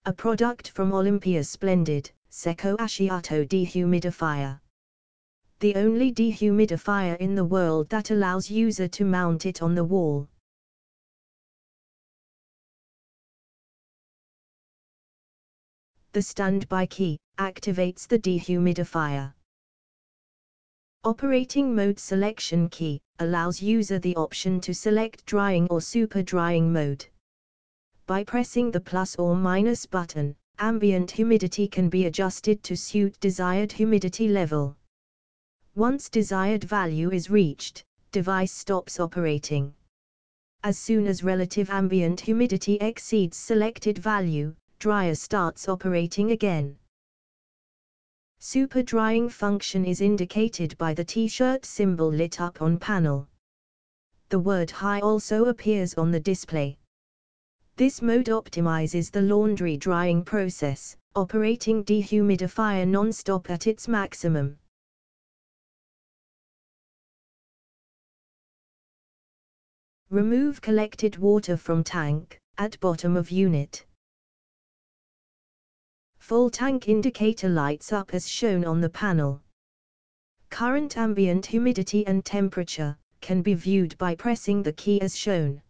A product from Olympia's splendid SeccoAsciutto Dehumidifier. The only dehumidifier in the world that allows user to mount it on the wall. The standby key activates the dehumidifier. Operating mode selection key allows user the option to select drying or super drying mode. By pressing the plus or minus button, ambient humidity can be adjusted to suit desired humidity level. Once desired value is reached, device stops operating. As soon as relative ambient humidity exceeds selected value, dryer starts operating again. Super drying function is indicated by the T-shirt symbol lit up on panel. The word high also appears on the display. This mode optimizes the laundry drying process, operating dehumidifier non-stop at its maximum. Remove collected water from tank, at bottom of unit. Full tank indicator lights up as shown on the panel. Current ambient humidity and temperature can be viewed by pressing the key as shown.